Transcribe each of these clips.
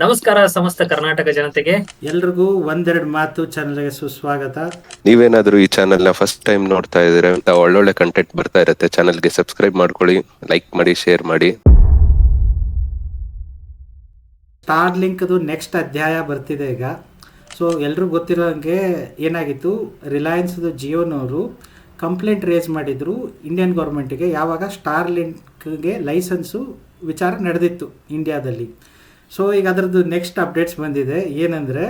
ನಮಸ್ಕಾರ ಸಮಸ್ತ ಕರ್ನಾಟಕ ಜನತೆಗೆ. ಎಲ್ರಿಗೂ ಒಂದೆರಡು ಮಾತು ಚಾನಲ್ಗೆ ಸುಸ್ವಾಗತ. ನೀವೇನಾದ್ರೂ ಈ ಚಾನೆಲ್ ನ ಫಸ್ಟ್ ಟೈಮ್ ನೋಡ್ತಾ ಇದ್ರೆ ಅಂತ ಒಳ್ಳೊಳ್ಳೆ ಕಂಟೆಂಟ್ ಬರ್ತಾ ಇರುತ್ತೆ. ಚಾನೆಲ್ಗೆ ಸಬ್ಸ್ಕ್ರೈಬ್ ಮಾಡ್ಕೊಳ್ಳಿ, ಲೈಕ್ ಮಾಡಿ, ಶೇರ್ ಮಾಡಿ. ಸ್ಟಾರ್ ಲಿಂಕ್ದು ನೆಕ್ಸ್ಟ್ ಅಧ್ಯಾಯ ಬರ್ತಿದೆ ಈಗ. ಸೊ ಎಲ್ರಿಗೂ ಗೊತ್ತಿರೋ ಹಾಗೆ ಏನಾಗಿತ್ತು, ರಿಲಯನ್ಸ್ದು ಜಿಯೋನವರು ಕಂಪ್ಲೇಂಟ್ ರೇಸ್ ಮಾಡಿದ್ರು ಇಂಡಿಯನ್ ಗೌರ್ಮೆಂಟಿಗೆ. ಯಾವಾಗ ಸ್ಟಾರ್ ಲಿಂಕ್ಗೆ ಲೈಸೆನ್ಸು ವಿಚಾರ ನಡೆದಿತ್ತು ಇಂಡಿಯಾದಲ್ಲಿ. ಸೊ ಈಗ ಅದರದ್ದು ನೆಕ್ಸ್ಟ್ ಅಪ್ಡೇಟ್ಸ್ ಬಂದಿದೆ. ಏನಂದರೆ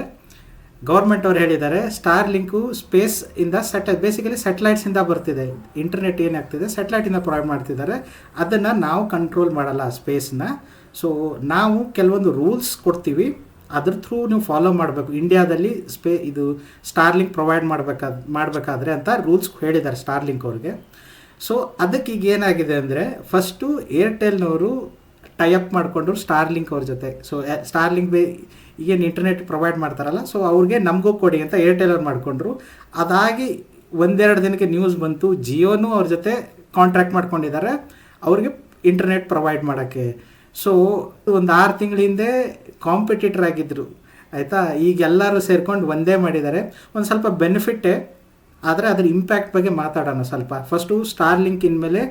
ಗೌರ್ಮೆಂಟ್ ಅವ್ರು ಹೇಳಿದ್ದಾರೆ, ಸ್ಟಾರ್ ಲಿಂಕು ಸ್ಪೇಸ್ ಇಂದ ಬೇಸಿಕಲಿ ಸ್ಯಾಟಲೈಟ್ಸಿಂದ ಬರ್ತಿದೆ. ಇಂಟರ್ನೆಟ್ ಏನಾಗ್ತಿದೆ ಸ್ಯಾಟಲೈಟಿಂದ ಪ್ರೊವೈಡ್ ಮಾಡ್ತಿದ್ದಾರೆ, ಅದನ್ನು ನಾವು ಕಂಟ್ರೋಲ್ ಮಾಡಲ್ಲ ಸ್ಪೇಸ್ನ. ಸೊ ನಾವು ಕೆಲವೊಂದು ರೂಲ್ಸ್ ಕೊಡ್ತೀವಿ, ಅದ್ರ ಥ್ರೂ ನೀವು ಫಾಲೋ ಮಾಡಬೇಕು. ಇಂಡಿಯಾದಲ್ಲಿ ಇದು ಸ್ಟಾರ್ ಲಿಂಕ್ ಪ್ರೊವೈಡ್ ಮಾಡಬೇಕಾದ್ರೆ ಅಂತ ರೂಲ್ಸ್ ಹೇಳಿದ್ದಾರೆ ಸ್ಟಾರ್ ಲಿಂಕ್ ಅವ್ರಿಗೆ. ಸೊ ಅದಕ್ಕೆ ಈಗ ಏನಾಗಿದೆ ಅಂದರೆ, ಫಸ್ಟು ಏರ್ಟೆಲ್ನವರು ಟೈಅಪ್ ಮಾಡಿಕೊಂಡ್ರು ಸ್ಟಾರ್ ಲಿಂಕ್ ಅವ್ರ ಜೊತೆ. ಸೊ ಸ್ಟಾರ್ ಲಿಂಕ್ ಈಗೇನು ಇಂಟರ್ನೆಟ್ ಪ್ರೊವೈಡ್ ಮಾಡ್ತಾರಲ್ಲ, ಸೊ ಅವ್ರಿಗೆ ನಮಗೂ ಕೊಡಿ ಅಂತ ಏರ್ಟೆಲ್ ಅವ್ರು ಮಾಡಿಕೊಂಡ್ರು. ಅದಾಗಿ ಒಂದೆರಡು ದಿನಕ್ಕೆ ನ್ಯೂಸ್ ಬಂತು, ಜಿಯೋನು ಅವ್ರ ಜೊತೆ ಕಾಂಟ್ರಾಕ್ಟ್ ಮಾಡ್ಕೊಂಡಿದ್ದಾರೆ ಅವ್ರಿಗೆ ಇಂಟರ್ನೆಟ್ ಪ್ರೊವೈಡ್ ಮಾಡೋಕ್ಕೆ. ಸೊ ಒಂದು 6 ತಿಂಗಳ ಹಿಂದೆ ಕಾಂಪಿಟೇಟರ್ ಆಗಿದ್ದರು, ಆಯಿತಾ. ಈಗ ಎಲ್ಲರೂ ಸೇರ್ಕೊಂಡು ಒಂದೇ ಮಾಡಿದ್ದಾರೆ. ಒಂದು ಸ್ವಲ್ಪ ಬೆನಿಫಿಟ್ಟೇ, ಆದರೆ ಅದ್ರ ಇಂಪ್ಯಾಕ್ಟ್ ಬಗ್ಗೆ ಮಾತಾಡೋಣ ಸ್ವಲ್ಪ. ಫಸ್ಟು ಸ್ಟಾರ್ ಲಿಂಕ್ ಇನ್ಮೇಲೆ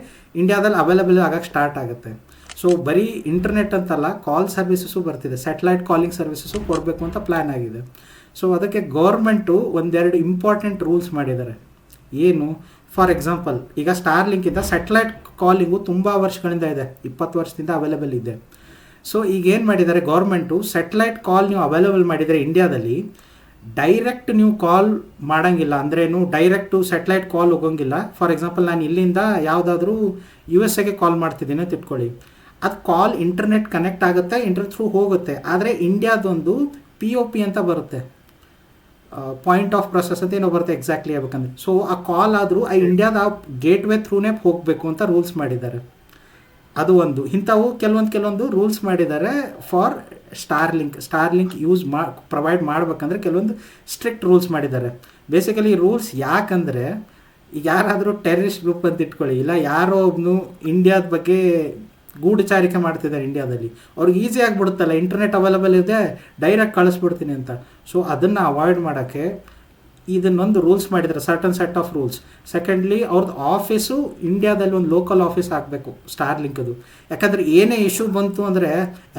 ಇಂಡಿಯಾದಲ್ಲಿ ಅವೈಲೇಬಲ್ ಆಗೋಕ್ಕೆ ಸ್ಟಾರ್ಟ್ ಆಗುತ್ತೆ. ಸೊ ಬರೀ ಇಂಟರ್ನೆಟ್ ಅಂತಲ್ಲ, ಕಾಲ್ ಸರ್ವಿಸಸ್ಸು ಬರ್ತಿದೆ, ಸ್ಯಾಟಲೈಟ್ ಕಾಲಿಂಗ್ ಸರ್ವಿಸಸ್ಸು ಕೊಡಬೇಕು ಅಂತ ಪ್ಲ್ಯಾನ್ ಆಗಿದೆ. ಸೊ ಅದಕ್ಕೆ ಗೌರ್ಮೆಂಟು ಒಂದೆರಡು ಇಂಪಾರ್ಟೆಂಟ್ ರೂಲ್ಸ್ ಮಾಡಿದ್ದಾರೆ. ಏನು, ಫಾರ್ ಎಕ್ಸಾಂಪಲ್ ಈಗ ಸ್ಟಾರ್ ಲಿಂಕಿಂದ ಸ್ಯಾಟಲೈಟ್ ಕಾಲಿಂಗು ತುಂಬ ವರ್ಷಗಳಿಂದ ಇದೆ, 20 ವರ್ಷದಿಂದ ಅವೈಲೇಬಲ್ ಇದೆ. ಸೊ ಈಗ ಏನು ಮಾಡಿದ್ದಾರೆ ಗೌರ್ಮೆಂಟು, ಸ್ಯಾಟಲೈಟ್ ಕಾಲ್ ನೀವು ಅವೈಲೇಬಲ್ ಮಾಡಿದರೆ ಇಂಡಿಯಾದಲ್ಲಿ ಡೈರೆಕ್ಟ್ ನೀವು ಕಾಲ್ ಮಾಡೋಂಗಿಲ್ಲ. ಅಂದ್ರೇನು, ಡೈರೆಕ್ಟು ಸ್ಯಾಟಲೈಟ್ ಕಾಲ್ ಹೋಗೋಂಗಿಲ್ಲ. ಫಾರ್ ಎಕ್ಸಾಂಪಲ್ ನಾನು ಇಲ್ಲಿಂದ ಯಾವುದಾದ್ರೂ USA ಕಾಲ್ ಮಾಡ್ತಿದ್ದೀನಿ ಅಂತ ಇಟ್ಕೊಳ್ಳಿ, ಅದು ಕಾಲ್ ಇಂಟರ್ನೆಟ್ ಕನೆಕ್ಟ್ ಆಗುತ್ತೆ, ಇಂಟರ್ನೆಟ್ ಥ್ರೂ ಹೋಗುತ್ತೆ. ಆದರೆ ಇಂಡಿಯಾದೊಂದು POP ಅಂತ ಬರುತ್ತೆ, ಪಾಯಿಂಟ್ ಆಫ್ ಪ್ರೊಸೆಸ್ ಅಂತ ಏನೋ ಬರುತ್ತೆ, ಎಕ್ಸಾಕ್ಟ್ಲಿ ಹೇಳ್ಬೇಕಂದ್ರೆ. ಸೊ ಆ ಕಾಲ್ ಆದರೂ ಆ ಇಂಡಿಯಾದ ಗೇಟ್ವೇ ಥ್ರೂನೇ ಹೋಗಬೇಕು ಅಂತ ರೂಲ್ಸ್ ಮಾಡಿದ್ದಾರೆ. ಅದು ಒಂದು. ಇಂಥವು ಕೆಲವೊಂದು ರೂಲ್ಸ್ ಮಾಡಿದ್ದಾರೆ for star link use provide ಮಾಡ್ಬೇಕಂದ್ರೆ ಕೆಲವೊಂದು ಸ್ಟ್ರಿಕ್ಟ್ ರೂಲ್ಸ್ ಮಾಡಿದ್ದಾರೆ. ಬೇಸಿಕಲಿ ರೂಲ್ಸ್ ಯಾಕಂದರೆ, ಈಗ ಯಾರಾದರೂ ಟೆರರಿಸ್ಟ್ ಗ್ರೂಪ್ ಅಂತ ಇಟ್ಕೊಳ್ಳಿ, ಇಲ್ಲ ಯಾರೋ ಒಬ್ಬನು ಇಂಡಿಯಾದ ಬಗ್ಗೆ ಗೂಢಚಾರಿಕೆ ಮಾಡ್ತಿದ್ದಾರೆ ಇಂಡಿಯಾದಲ್ಲಿ, ಅವ್ರಿಗೆ ಈಸಿ ಆಗಿಬಿಡುತ್ತಲ್ಲ, ಇಂಟರ್ನೆಟ್ ಅವೈಲೇಬಲ್ ಇದೆ, ಡೈರೆಕ್ಟ್ ಕಳಿಸ್ಬಿಡ್ತೀನಿ ಅಂತ. ಸೊ ಅದನ್ನು ಅವಾಯ್ಡ್ ಮಾಡೋಕ್ಕೆ ಇದನ್ನೊಂದು ರೂಲ್ಸ್ ಮಾಡಿದ್ದಾರೆ, certain set of rules. Secondly, ಅವ್ರದ್ದು ಆಫೀಸು ಇಂಡಿಯಾದಲ್ಲಿ ಒಂದು ಲೋಕಲ್ ಆಫೀಸ್ ಆಗಬೇಕು ಸ್ಟಾರ್ ಲಿಂಕದು. ಯಾಕಂದರೆ ಏನೇ ಇಶ್ಯೂ ಬಂತು ಅಂದರೆ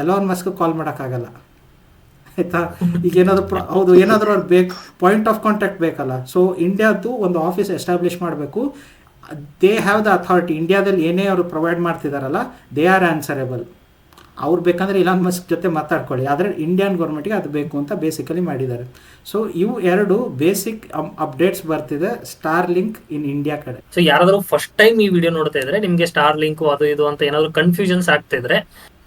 ಎಲಾನ್ ಮಸ್ಕ್ ಕಾಲ್ ಮಾಡೋಕ್ಕಾಗಲ್ಲ, ಆಯಿತಾ. ಈಗ ಏನಾದರೂ ಏನಾದರೂ ಅವ್ರು ಬೇಕು, ಪಾಯಿಂಟ್ ಆಫ್ ಕಾಂಟ್ಯಾಕ್ಟ್ ಬೇಕಲ್ಲ. ಸೊ ಇಂಡಿಯಾದ್ದು ಒಂದು ಆಫೀಸ್ ಎಸ್ಟಾಬ್ಲಿಷ್ ಮಾಡಬೇಕು. They have the authority. ಇಂಡಿಯಾದಲ್ಲಿ ಏನೇ ಅವರು ಪ್ರೊವೈಡ್ ಮಾಡ್ತಿದ್ದಾರಲ್ಲ, ದೇ ಆರ್ ಆನ್ಸರೇಬಲ್. ಅವ್ರು ಬೇಕಂದರೆ ಇಲಾನ್ ಮಸ್ಕ್ ಜೊತೆ ಮಾತಾಡ್ಕೊಳ್ಳಿ, ಆದರೆ ಇಂಡಿಯನ್ ಗೌರ್ಮೆಂಟ್ಗೆ ಅದು ಬೇಕು ಅಂತ ಬೇಸಿಕಲಿ ಮಾಡಿದ್ದಾರೆ. ಸೊ ಇವು ಎರಡು ಬೇಸಿಕ್ ಅಪ್ಡೇಟ್ಸ್ ಬರ್ತಿದೆ ಸ್ಟಾರ್ ಲಿಂಕ್ ಇನ್ ಇಂಡಿಯಾ ಕಡೆ. ಸೊ ಯಾರಾದರೂ ಫಸ್ಟ್ ಟೈಮ್ ಈ ವಿಡಿಯೋ ನೋಡ್ತಾ ಇದ್ರೆ, ನಿಮಗೆ ಸ್ಟಾರ್ ಲಿಂಕ್ ಅದು ಇದು ಅಂತ ಏನಾದ್ರು ಕನ್ಫ್ಯೂಷನ್ಸ್ ಆಗ್ತಿದ್ರೆ,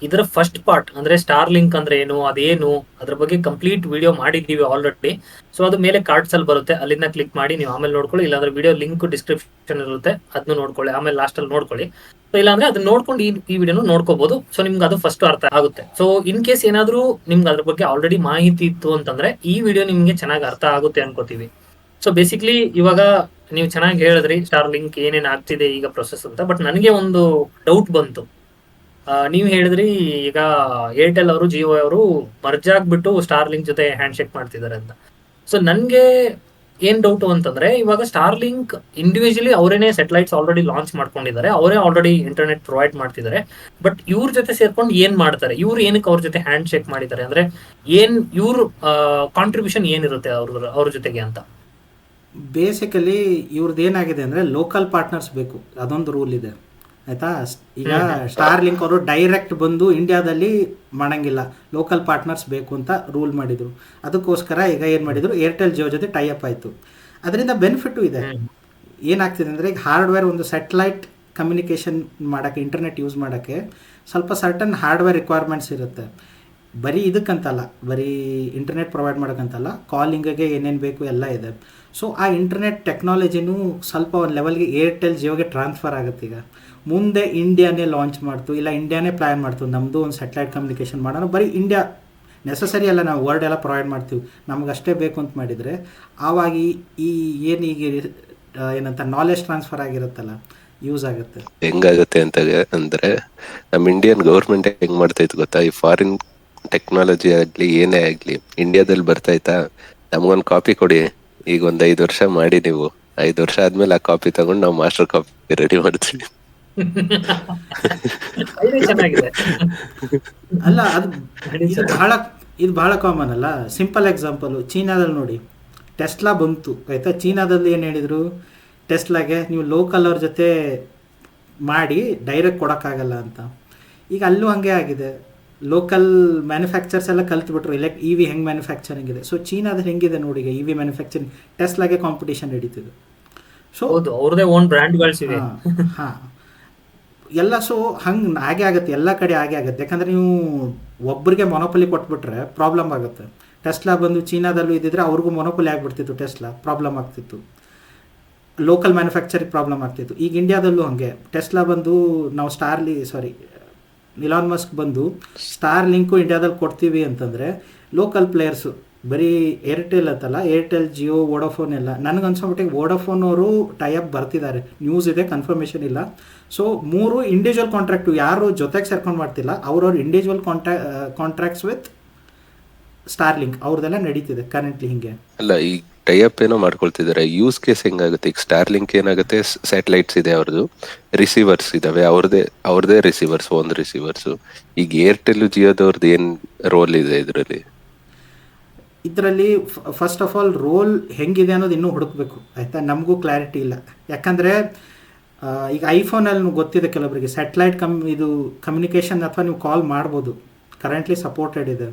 ಇದರ ಫಸ್ಟ್ ಪಾರ್ಟ್ ಅಂದ್ರೆ ಸ್ಟಾರ್ ಲಿಂಕ್ ಅಂದ್ರೆ ಏನು, ಅದೇನು, ಅದ್ರ ಬಗ್ಗೆ ಕಂಪ್ಲೀಟ್ ವಿಡಿಯೋ ಮಾಡಿದ್ದೀವಿ ಆಲ್ರೆಡಿ. ಸೊ ಅದು ಮೇಲೆ ಕಾರ್ಡ್ಸ್ ಅಲ್ಲಿ ಬರುತ್ತೆ, ಅಲ್ಲಿಂದ ಕ್ಲಿಕ್ ಮಾಡಿ ನೀವು ಆಮೇಲೆ ನೋಡ್ಕೊಳ್ಳಿ. ಇಲ್ಲಾಂದ್ರೆ ವಿಡಿಯೋ ಲಿಂಕ್ ಡಿಸ್ಕ್ರಿಪ್ಷನ್ ಇರುತ್ತೆ, ಅದನ್ನು ನೋಡ್ಕೊಳ್ಳಿ, ಆಮೇಲೆ ಲಾಸ್ಟ್ ಅಲ್ಲಿ ನೋಡ್ಕೊಳ್ಳಿ. ಸೊ ಇಲ್ಲಾಂದ್ರೆ ಅದನ್ನ ನೋಡ್ಕೊಂಡು ಈ ವಿಡಿಯೋನು ನೋಡ್ಕೋಬಹುದು. ಸೊ ನಿಮ್ಗೆ ಅದು ಫಸ್ಟ್ ಅರ್ಥ ಆಗುತ್ತೆ. ಸೊ ಇನ್ ಕೇಸ್ ಏನಾದ್ರು ನಿಮ್ಗೆ ಅದ್ರ ಬಗ್ಗೆ ಆಲ್ರೆಡಿ ಮಾಹಿತಿ ಇತ್ತು ಅಂತಂದ್ರೆ ಈ ವಿಡಿಯೋ ನಿಮ್ಗೆ ಚೆನ್ನಾಗಿ ಅರ್ಥ ಆಗುತ್ತೆ ಅನ್ಕೋತೀವಿ. ಸೊ ಬೇಸಿಕ್ಲಿ ಇವಾಗ ನೀವು ಚೆನ್ನಾಗಿ ಹೇಳಿದ್ರಿ ಸ್ಟಾರ್ ಲಿಂಕ್ ಏನೇನ್ ಆಗ್ತಿದೆ ಈಗ ಪ್ರೊಸೆಸ್ ಅಂತ. ಬಟ್ ನನಗೆ ಒಂದು ಡೌಟ್ ಬಂತು. ನೀವು ಹೇಳಿದ್ರಿ ಈಗ ಏರ್ಟೆಲ್ ಅವರು ಜಿಯೋ ಅವರು ಮರ್ಜ್ ಆಗ್ಬಿಟ್ಟು ಸ್ಟಾರ್ ಲಿಂಕ್ ಜೊತೆ ಹ್ಯಾಂಡ್ ಶೇಕ್ ಮಾಡ್ತಿದ್ದಾರೆ ಅಂತ. ಸೊ ನನ್ಗೆ ಏನ್ ಡೌಟ್ ಅಂತಂದ್ರೆ, ಇವಾಗ ಸ್ಟಾರ್ ಲಿಂಕ್ ಇಂಡಿವಿಜುವಲಿ ಅವರೇನೆ ಸ್ಯಾಟಲೈಟ್ಸ್ ಆಲ್ರೆಡಿ ಲಾಂಚ್ ಮಾಡ್ಕೊಂಡಿದ್ದಾರೆ, ಅವರೇ ಆಲ್ರೆಡಿ ಇಂಟರ್ನೆಟ್ ಪ್ರೊವೈಡ್ ಮಾಡ್ತಿದ್ದಾರೆ. ಬಟ್ ಇವ್ರ ಜೊತೆ ಸೇರ್ಕೊಂಡು ಏನ್ ಮಾಡ್ತಾರೆ, ಇವ್ರು ಏನಕ್ಕೆ ಅವ್ರ ಜೊತೆ ಹ್ಯಾಂಡ್ ಶೇಕ್ ಮಾಡಿದ್ದಾರೆ, ಅಂದ್ರೆ ಏನ್ ಇವ್ರ ಕಾಂಟ್ರಿಬ್ಯೂಷನ್ ಏನಿರುತ್ತೆ ಅವ್ರ ಜೊತೆಗೆ ಅಂತ. ಬೇಸಿಕಲಿ ಇವ್ರದ್ದು ಏನಾಗಿದೆ ಅಂದರೆ, ಲೋಕಲ್ ಪಾರ್ಟ್ನರ್ಸ್ ಬೇಕು, ಅದೊಂದು ರೂಲ್ ಇದೆ, ಆಯಿತಾ. ಈಗ ಸ್ಟಾರ್ ಲಿಂಕ್ ಅವರು ಡೈರೆಕ್ಟ್ ಬಂದು ಇಂಡಿಯಾದಲ್ಲಿ ಮಾಡೋಂಗಿಲ್ಲ, ಲೋಕಲ್ ಪಾರ್ಟ್ನರ್ಸ್ ಬೇಕು ಅಂತ ರೂಲ್ ಮಾಡಿದರು. ಅದಕ್ಕೋಸ್ಕರ ಈಗ ಏನು ಮಾಡಿದರು, ಏರ್ಟೆಲ್ ಜಿಯೋ ಜೊತೆ ಟೈಅಪ್ ಆಯಿತು. ಅದರಿಂದ ಬೆನಿಫಿಟ್ಟು ಇದೆ. ಏನಾಗ್ತಿದೆ ಅಂದರೆ, ಈಗ ಹಾರ್ಡ್ವೇರ್ ಒಂದು ಸ್ಯಾಟಲೈಟ್ ಕಮ್ಯುನಿಕೇಷನ್ ಮಾಡೋಕ್ಕೆ, ಇಂಟರ್ನೆಟ್ ಯೂಸ್ ಮಾಡೋಕ್ಕೆ ಸ್ವಲ್ಪ ಸರ್ಟನ್ ಹಾರ್ಡ್ವೇರ್ ರಿಕ್ವೈರ್ಮೆಂಟ್ಸ್ ಇರುತ್ತೆ. ಬರೀ ಇದಕ್ಕಂತಲ್ಲ, ಬರೀ ಇಂಟರ್ನೆಟ್ ಪ್ರೊವೈಡ್ ಮಾಡೋಕ್ಕಂತಲ್ಲ, ಕಾಲಿಂಗಿಗೆ ಏನೇನು ಬೇಕು ಎಲ್ಲ ಇದೆ. ಸೊ ಆ ಇಂಟರ್ನೆಟ್ ಟೆಕ್ನಾಲಜಿನೂ ಸ್ವಲ್ಪ ಒಂದು ಲೆವೆಲ್ಗೆ ಏರ್ಟೆಲ್ ಜಿಯೋಗೆ ಟ್ರಾನ್ಸ್ಫರ್ ಆಗುತ್ತೆ. ಈಗ ಮುಂದೆ ಇಂಡಿಯಾನೇ ಲಾಂಚ್ ಮಾಡ್ತು, ಇಲ್ಲ ಇಂಡಿಯಾನೇ ಪ್ಲ್ಯಾನ್ ಮಾಡ್ತು, ನಮ್ಮದು ಒಂದು ಸ್ಯಾಟಲೈಟ್ ಕಮ್ಯುನಿಕೇಷನ್ ಮಾಡೋಣ, ಬರೀ ಇಂಡಿಯಾ ನೆಸಸರಿ ಅಲ್ಲ, ನಾವು ವರ್ಡ್ ಎಲ್ಲ ಪ್ರೊವೈಡ್ ಮಾಡ್ತೀವಿ, ನಮಗಷ್ಟೇ ಬೇಕು ಅಂತ ಮಾಡಿದರೆ ಆವಾಗ ಈ ಏನೀಗ ಏನಂತ ನಾಲೆಜ್ ಟ್ರಾನ್ಸ್ಫರ್ ಆಗಿರುತ್ತಲ್ಲ, ಯೂಸ್ ಆಗುತ್ತೆ. ಹೆಂಗಾಗುತ್ತೆ ಅಂತ ಅಂದ್ರೆ, ನಮ್ಮ ಇಂಡಿಯನ್ ಗೌರ್ಮೆಂಟ್ ಹೆಂಗ್ ಮಾಡ್ತಾ ಇತ್ತು ಗೊತ್ತಾ, ಈ ಫಾರಿನ್ ಟೆಕ್ನಾಲಜಿ ಆಗ್ಲಿ ಏನೇ ಆಗ್ಲಿ ಇಂಡಿಯಾದಲ್ಲಿ ಬರ್ತೈತಾ, ನಮ್ಗೊಂದ್ ಕಾಪಿ ಕೊಡಿ, ಈಗ ಒಂದ್ 5 ವರ್ಷ ಮಾಡಿ ನೀವು, 5 ವರ್ಷ ಆದ್ಮೇಲೆ ಆ ಕಾಪಿ ತಗೊಂಡು ನಾವು ಮಾಸ್ಟರ್ ಕಾಪಿ ರೆಡಿ ಮಾಡ್ತೀವಿ. ಐಡಿಯಾ ಚೆನ್ನಾಗಿದೆ. ಅಲ್ಲ ಅದು ಐಡಿಯಾ ಇದು ಚೆನ್ನಾಗಿದೆ. ಬಹಳ ಇದು ಬಹಳ ಕಾಮನ್ ಅಲ್ಲ. ಸಿಂಪಲ್ ಎಕ್ಸಾಂಪಲು ಚೀನಾದಲ್ಲಿ ನೋಡಿ, ಟೆಸ್ಲಾ ಬಂತು ಆಯಿತಾ. ಚೀನಾದಲ್ಲಿ ಏನು ಹೇಳಿದರು, ಟೆಸ್ಲಾಗೆ ನೀವು ಲೋಕಲ್ ಅವ್ರ ಜೊತೆ ಮಾಡಿ ಡೈರೆಕ್ಟ್ ಕೊಡೋಕ್ಕಾಗಲ್ಲ ಅಂತ. ಈಗ ಅಲ್ಲೂ ಹಂಗೆ ಆಗಿದೆ, ಲೋಕಲ್ ಮ್ಯಾನುಫ್ಯಾಕ್ಚರ್ಸ್ ಎಲ್ಲ ಕಲ್ತ್ಬಿಟ್ರು ಇ ವಿ ಹೆಂಗೆ ಮ್ಯಾನುಫ್ಯಾಕ್ಚರಿಂಗ್ ಇದೆ. ಸೊ ಚೀನಾದಲ್ಲಿ ಹೆಂಗಿದೆ ನೋಡಿ, ಈಗ ಇ ವಿ ಮ್ಯಾನುಫ್ಯಾಕ್ಚರಿಂಗ್ ಟೆಸ್ಲಾಗೆ ಕಾಂಪಿಟೇಷನ್ ನಡೀತಿದೆ. ಸೊ ಹೌದು, ಅವ್ರದೇ ಓನ್ ಬ್ರ್ಯಾಂಡ್ಗಳಿವೆ. ಹಾಂ ಎಲ್ಲ. ಸೊ ಹಂಗೆ ಹಾಗೆ ಆಗುತ್ತೆ, ಎಲ್ಲ ಕಡೆ ಹಾಗೆ ಆಗುತ್ತೆ. ಯಾಕಂದರೆ ನೀವು ಒಬ್ಬರಿಗೆ ಮೊನೊಪಲಿ ಕೊಟ್ಬಿಟ್ರೆ ಪ್ರಾಬ್ಲಮ್ ಆಗುತ್ತೆ. ಟೆಸ್ಲಾ ಬಂದು ಚೀನಾದಲ್ಲೂ ಇದ್ದಿದ್ರೆ ಅವ್ರಿಗೂ ಮೊನೊಪಲಿ ಆಗಿಬಿಡ್ತಿತ್ತು, ಟೆಸ್ಲಾ ಪ್ರಾಬ್ಲಮ್ ಆಗ್ತಿತ್ತು, ಲೋಕಲ್ ಮ್ಯಾನುಫ್ಯಾಕ್ಚರಿಂಗ್ ಪ್ರಾಬ್ಲಮ್ ಆಗ್ತಿತ್ತು. ಈಗ ಇಂಡಿಯಾದಲ್ಲೂ ಹಾಗೆ ಟೆಸ್ಲಾ ಬಂದು ನಾವು ಇಲಾನ್ ಮಸ್ಕ್ ಬಂದು ಸ್ಟಾರ್ ಲಿಂಕು ಇಂಡಿಯಾದಲ್ಲಿ ಕೊಡ್ತೀವಿ ಅಂತಂದರೆ ಲೋಕಲ್ ಪ್ಲೇಯರ್ಸು ಬರೀ ಏರ್ಟೆಲ್ ಅಂತಲ್ಲ, ಏರ್ಟೆಲ್, ಜಿಯೋ, ವೋಡಾಫೋನ್ ಎಲ್ಲ. ನನಗನ್ಸೋಬಿಟ್ಟಿಗೆ ವೋಡಾಫೋನ್ ಅವರು ಟೈಅಪ್ ಬರ್ತಿದ್ದಾರೆ, ನ್ಯೂಸ್ ಇದೆ, ಕನ್ಫರ್ಮೇಷನ್ ಇಲ್ಲ. ಸೊ 3 ಇಂಡಿವಿಜುವಲ್ ಕಾಂಟ್ರಾಕ್ಟು, ಯಾರು ಜೊತೆಗೆ ಸೇರ್ಕೊಂಡು ಮಾಡ್ತಿಲ್ಲ, ಅವ್ರವ್ರ individual contracts with Starlink ಅವ್ರದ್ದೆಲ್ಲ ನಡೀತಿದೆ ಕರೆಂಟ್ಲಿ ಹಿಂಗೆ. ಅಲ್ಲ, ಈಗ ಟೈಅಪ್ ಏನೋ ಮಾಡ್ಕೊಳ್ತಿದ್ದಾರೆ. ಯೂಸ್ ಕೇಸ್ ಹೆಂಗಾಗುತ್ತೆ, ಈಗ ಸ್ಟಾರ್ ಲಿಂಕ್ ಏನಾಗುತ್ತೆ, ಸ್ಯಾಟಲೈಟ್ಸ್ ಇದೆ ಅವ್ರದ್ದು, ರಿಸೀವರ್ಸ್ ಇದಾವೆ, ಅವ್ರದೇ ರಿಸೀವರ್ಸ್, ಒಂದು ರಿಸೀವರ್ಸ್. ಈಗ ಏರ್ಟೆಲ್ ಜಿಯೋದವ್ರದ್ದು ಏನ್ ರೋಲ್ ಇದೆ ಇದರಲ್ಲಿ ಫಸ್ಟ್ ಆಫ್ ಆಲ್ ರೋಲ್ ಹೆಂಗಿದೆ ಅನ್ನೋದು ಇನ್ನೂ ಹುಡುಕಬೇಕು ಆಯಿತಾ. ನಮಗೂ ಕ್ಲಾರಿಟಿ ಇಲ್ಲ. ಯಾಕಂದರೆ ಈಗ ಐಫೋನಲ್ಲಿ ಗೊತ್ತಿದೆ ಕೆಲವರಿಗೆ ಸ್ಯಾಟಲೈಟ್ ಇದು ಕಮ್ಯುನಿಕೇಷನ್ ಅಥವಾ ನೀವು ಕಾಲ್ ಮಾಡ್ಬೋದು, ಕರೆಂಟ್ಲಿ ಸಪೋರ್ಟೆಡ್ ಇದೆ.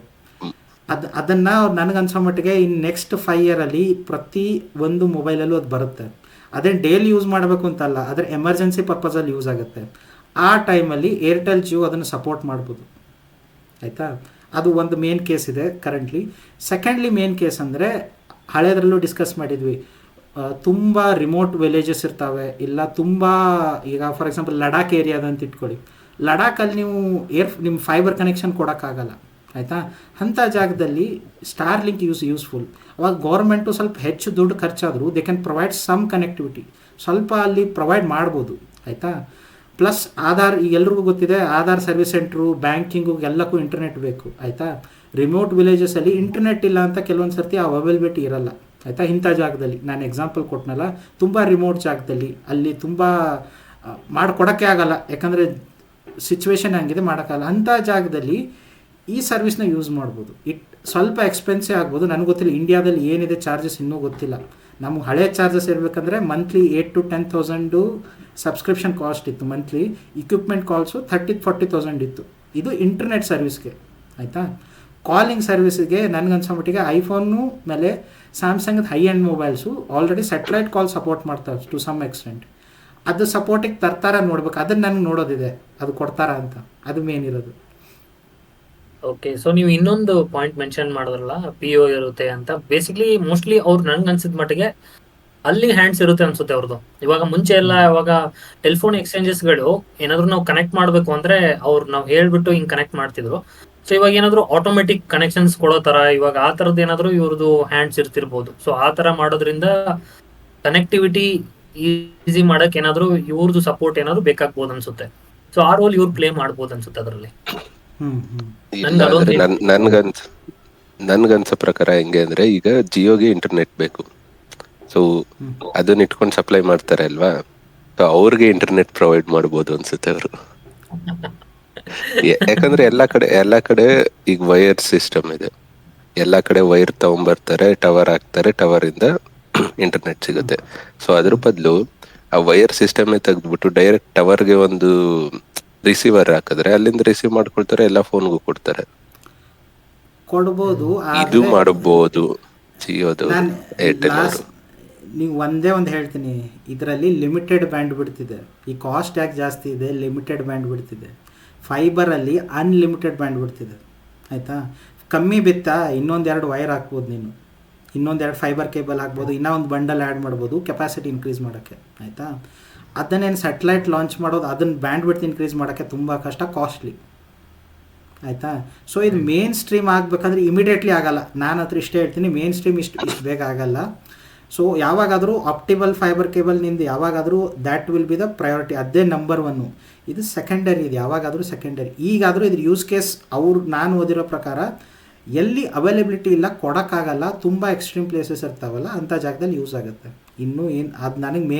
ಅದನ್ನು ನನಗನ್ಸೋ ಮಟ್ಟಿಗೆ ನೆಕ್ಸ್ಟ್ 5 ಇಯರಲ್ಲಿ ಪ್ರತಿ ಒಂದು ಮೊಬೈಲಲ್ಲೂ ಅದು ಬರುತ್ತೆ. ಅದೇನು ಡೈಲಿ ಯೂಸ್ ಮಾಡಬೇಕು ಅಂತಲ್ಲ, ಆದರೆ ಎಮರ್ಜೆನ್ಸಿ ಪರ್ಪಸಲ್ಲಿ ಯೂಸ್ ಆಗುತ್ತೆ. ಆ ಟೈಮಲ್ಲಿ ಏರ್ಟೆಲ್, ಜಿಯೋ ಅದನ್ನು ಸಪೋರ್ಟ್ ಮಾಡ್ಬೋದು ಆಯಿತಾ. ಅದು ಒಂದು ಮೇನ್ ಕೇಸ್ ಇದೆ ಕರೆಂಟ್ಲಿ. ಸೆಕೆಂಡ್ಲಿ ಮೇನ್ ಕೇಸ್ ಅಂದರೆ ಹಳೇದ್ರಲ್ಲೂ ಡಿಸ್ಕಸ್ ಮಾಡಿದ್ವಿ, ತುಂಬ ರಿಮೋಟ್ ವಿಲೇಜಸ್ ಇರ್ತವೆ, ಇಲ್ಲ ತುಂಬ ಈಗ ಫಾರ್ ಎಕ್ಸಾಂಪಲ್ ಲಡಾಖ್ ಏರಿಯಾದಂತ ಇಟ್ಕೊಳ್ಳಿ. ಲಡಾಖಲ್ಲಿ ನೀವು ನಿಮ್ಮ ಫೈಬರ್ ಕನೆಕ್ಷನ್ ಕೊಡೋಕ್ಕಾಗಲ್ಲ ಆಯಿತಾ. ಅಂಥ ಜಾಗದಲ್ಲಿ ಸ್ಟಾರ್ ಲಿಂಕ್ ಯೂಸ್ಫುಲ್. ಅವಾಗ ಗೌರ್ಮೆಂಟು ಸ್ವಲ್ಪ ಹೆಚ್ಚು ದುಡ್ಡು ಖರ್ಚಾದರೂ they can provide some connectivity, ಸ್ವಲ್ಪ ಅಲ್ಲಿ ಪ್ರೊವೈಡ್ ಮಾಡ್ಬೋದು ಆಯಿತಾ. ಪ್ಲಸ್ ಆಧಾರ್, ಈಗ ಎಲ್ರಿಗೂ ಗೊತ್ತಿದೆ ಆಧಾರ್ ಸರ್ವಿಸ್ ಸೆಂಟ್ರು, ಬ್ಯಾಂಕಿಂಗು ಎಲ್ಲಕ್ಕೂ ಇಂಟರ್ನೆಟ್ ಬೇಕು ಆಯಿತಾ. ರಿಮೋಟ್ ವಿಲೇಜಸಲ್ಲಿ ಇಂಟರ್ನೆಟ್ ಇಲ್ಲ ಅಂತ ಕೆಲವೊಂದು ಸರ್ತಿ ಆ ಅವೈಲಬಿಲಿಟಿ ಇರಲ್ಲ ಆಯಿತಾ. ಇಂಥ ಜಾಗದಲ್ಲಿ ನಾನು ಎಕ್ಸಾಂಪಲ್ ಕೊಟ್ಟನಲ್ಲ, ತುಂಬ ರಿಮೋಟ್ ಜಾಗದಲ್ಲಿ ಅಲ್ಲಿ ತುಂಬ ಮಾಡಿಕೊಡೋಕ್ಕೆ ಆಗಲ್ಲ, ಯಾಕಂದರೆ ಸಿಚುವೇಶನ್ ಹಂಗಿದೆ, ಮಾಡೋಕ್ಕಾಗಲ್ಲ. ಅಂಥ ಜಾಗದಲ್ಲಿ ಈ ಸರ್ವಿಸ್ನ ಯೂಸ್ ಮಾಡ್ಬೋದು. ಸ್ವಲ್ಪ ಎಕ್ಸ್ಪೆನ್ಸಿವ್ ಆಗ್ಬೋದು, ನನಗೆ ಗೊತ್ತಿಲ್ಲ ಇಂಡಿಯಾದಲ್ಲಿ ಏನಿದೆ ಚಾರ್ಜಸ್ ಇನ್ನೂ ಗೊತ್ತಿಲ್ಲ. ನಮಗೆ ಹಳೆ ಚಾರ್ಜಸ್ ಇರಬೇಕಂದ್ರೆ ಮಂತ್ಲಿ 8,000 to 10,000 ಸಬ್ಸ್ಕ್ರಿಪ್ಷನ್ ಕಾಸ್ಟ್ ಇತ್ತು ಮಂತ್ಲಿ. ಇಕ್ವಿಪ್ಮೆಂಟ್ ಕಾಲ್ಸು 30,000-40,000 ಇತ್ತು. ಇದು ಇಂಟರ್ನೆಟ್ ಸರ್ವಿಸ್ಗೆ ಆಯಿತಾ. ಕಾಲಿಂಗ್ ಸರ್ವಿಸ್ಗೆ ನನಗನ್ಸೋ ಮಟ್ಟಿಗೆ ಐಫೋನು ಮೇಲೆ ಸ್ಯಾಮ್ಸಂಗ್ದು high end mobiles already satellite call support ಮಾಡ್ತಾರೆ ಟು ಸಮ್ ಎಕ್ಸ್ಟೆಂಟ್. ಅದು ಸಪೋರ್ಟಿಗೆ ತರ್ತಾರ ನೋಡ್ಬೇಕು, ಅದನ್ನು ನನಗೆ ನೋಡೋದಿದೆ, ಅದು ಕೊಡ್ತಾರಾ ಅಂತ, ಅದು ಮೇನ್ ಇರೋದು. ಓಕೆ, ಸೊ ನೀವು ಇನ್ನೊಂದು ಪಾಯಿಂಟ್ ಮೆನ್ಷನ್ ಮಾಡಿದ್ರಲ್ಲ, PO ಇರುತ್ತೆ ಅಂತ. ಬೇಸಿಕ್ಲಿ ಮೋಸ್ಟ್ಲಿ ಅವ್ರು ನನ್ಗೆ ಅನ್ಸಿದ ಮಟ್ಟಿಗೆ ಅಲ್ಲಿ ಹ್ಯಾಂಡ್ಸ್ ಇರುತ್ತೆ ಅನ್ಸುತ್ತೆ ಅವ್ರದ್ದು. ಇವಾಗ ಮುಂಚೆ ಎಲ್ಲ ಇವಾಗ ಟೆಲಿಫೋನ್ ಎಕ್ಸ್ಚೇಂಜಸ್ಗಳು ಏನಾದ್ರು ನಾವು ಕನೆಕ್ಟ್ ಮಾಡಬೇಕು ಅಂದ್ರೆ ನಾವು ಹೇಳ್ಬಿಟ್ಟು ಹಿಂಗ್ ಕನೆಕ್ಟ್ ಮಾಡ್ತಿದ್ರು. ಸೊ ಇವಾಗ ಏನಾದ್ರು ಆಟೋಮೆಟಿಕ್ ಕನೆಕ್ಷನ್ಸ್ ಕೊಡೋ ತರ ಇವಾಗ ಆ ತರದ್ದು ಏನಾದ್ರು ಇವ್ರದ್ದು ಹ್ಯಾಂಡ್ಸ್ ಇರ್ತಿರ್ಬೋದು. ಸೊ ಆ ತರ ಮಾಡೋದ್ರಿಂದ ಕನೆಕ್ಟಿವಿಟಿ ಈಸಿ ಮಾಡಕ್ ಏನಾದ್ರು ಇವ್ರದ್ದು ಸಪೋರ್ಟ್ ಏನಾದ್ರು ಬೇಕಾಗ್ಬೋದು ಅನ್ಸುತ್ತೆ. ಸೊ ಆ ರೋಲ್ ಇವ್ರು ಪ್ಲೇ ಮಾಡ್ಬೋದು ಅನ್ಸುತ್ತೆ ಅದರಲ್ಲಿ. ನನ್ಗನ್ಸೋ ಪ್ರಕಾರ ಹೆಂಗೆ ಅಂದ್ರೆ, ಈಗ ಜಿಯೋಗೆ ಇಂಟರ್ನೆಟ್ ಬೇಕು, ಸೊ ಅದನ್ನ ಇಟ್ಕೊಂಡು ಸಪ್ಲೈ ಮಾಡ್ತಾರೆ ಅಲ್ವಾ, ಸೊ ಅವ್ರಿಗೆ ಇಂಟರ್ನೆಟ್ ಪ್ರೊವೈಡ್ ಮಾಡ್ಬೋದು ಅನ್ಸುತ್ತೆ ಅವರು. ಯಾಕಂದ್ರೆ ಎಲ್ಲಾ ಕಡೆ ಈಗ ವೈರ್ ಸಿಸ್ಟಮ್ ಇದೆ, ಎಲ್ಲಾ ಕಡೆ ವೈರ್ ತಗೊಂಡ್ಬರ್ತಾರೆ, ಟವರ್ ಹಾಕ್ತಾರೆ, ಟವರ್ ಇಂದ ಇಂಟರ್ನೆಟ್ ಸಿಗುತ್ತೆ. ಸೊ ಅದ್ರ ಬದಲು ಆ ವೈರ್ ಸಿಸ್ಟಮ್ ತೆಗೆದ್ಬಿಟ್ಟು ಡೈರೆಕ್ಟ್ ಟವರ್ಗೆ ಒಂದು ರಿಸೀವರ್ ಹಾಕಿದ್ರೆ ಅಲ್ಲಿಂದ ರಿಸೀವ್ ಮಾಡ್ಕೊಳ್ತಾರೆ, ಎಲ್ಲ ಫೋನ್ಗೂ ಕೊಡ್ತಾರೆ. ಕೊಡ್ಬೋದು, ಇದು ಮಾಡಬಹುದು ಜಿಯೋದು, ಏರ್ಟೆಲ್ ಅವರು. ನೀವು ಒಂದೇ ಒಂದು ಹೇಳ್ತೀನಿ, ಇದರಲ್ಲಿ ಲಿಮಿಟೆಡ್ ಬ್ಯಾಂಡ್ ಬಿಡ್ತಿದೆ. ಈ ಕಾಸ್ಟ್ ಯಾಕೆ ಜಾಸ್ತಿ ಇದೆ, ಲಿಮಿಟೆಡ್ ಬ್ಯಾಂಡ್ ಬಿಡ್ತಿದೆ. ಫೈಬರಲ್ಲಿ ಅನ್ಲಿಮಿಟೆಡ್ ಬ್ಯಾಂಡ್ ಬಿಡ್ತಿದೆ ಆಯಿತಾ. ಕಮ್ಮಿ ಬಿತ್ತಾ ಇನ್ನೊಂದೆರಡು ವೈರ್ ಹಾಕ್ಬೋದು, ನೀನು ಇನ್ನೊಂದೆರಡು ಫೈಬರ್ ಕೇಬಲ್ ಹಾಕ್ಬೋದು, ಇನ್ನೂ ಒಂದು ಬಂಡಲ್ ಆ್ಯಡ್ ಮಾಡ್ಬೋದು ಕೆಪಾಸಿಟಿ ಇನ್ಕ್ರೀಸ್ ಮಾಡೋಕ್ಕೆ ಆಯಿತಾ. ಅದನ್ನೇನು ಸ್ಯಾಟಲೈಟ್ ಲಾಂಚ್ ಮಾಡೋದು, ಅದನ್ನು ಬ್ಯಾಂಡ್ ಬಿಡ್ತ್ ಇನ್ಕ್ರೀಸ್ ಮಾಡೋಕ್ಕೆ ತುಂಬ ಕಷ್ಟ, ಕಾಸ್ಟ್ಲಿ ಆಯಿತಾ. ಸೊ ಇದು ಮೇನ್ ಸ್ಟ್ರೀಮ್ ಆಗಬೇಕಂದ್ರೆ ಇಮಿಡಿಯೇಟ್ಲಿ ಆಗಲ್ಲ. ನಾನು ಹತ್ರ ಇಷ್ಟೇ ಹೇಳ್ತೀನಿ, ಮೇನ್ ಸ್ಟ್ರೀಮ್ ಇಷ್ಟು ಬೇಗ ಆಗಲ್ಲ. ಸೊ ಯಾವಾಗಾದರೂ ಆಪ್ಟಿಬಲ್ ಫೈಬರ್ ಕೇಬಲ್ನಿಂದ ಯಾವಾಗಾದರೂ that will be the priority, ಅದೇ ನಂಬರ್ ಒನ್ನು. ಇದು ಸೆಕೆಂಡರಿ, ಇದು ಯಾವಾಗಾದರೂ ಸೆಕೆಂಡರಿ. ಈಗಾದರೂ ಇದ್ರ ಯೂಸ್ ಕೇಸ್ ನಾನು ಓದಿರೋ ಪ್ರಕಾರ ಎಲ್ಲಿ ಅವೈಲೇಬಿಲಿಟಿ ಇಲ್ಲ, ಕೊಡೋಕ್ಕಾಗಲ್ಲ, ತುಂಬ ಎಕ್ಸ್ಟ್ರೀಮ್ ಪ್ಲೇಸಸ್ ಇರ್ತಾವಲ್ಲ ಅಂಥ ಜಾಗದಲ್ಲಿ ಯೂಸ್ ಆಗುತ್ತೆ. ಇನ್ನೂ ಏನು ಅದು ನನಗೆ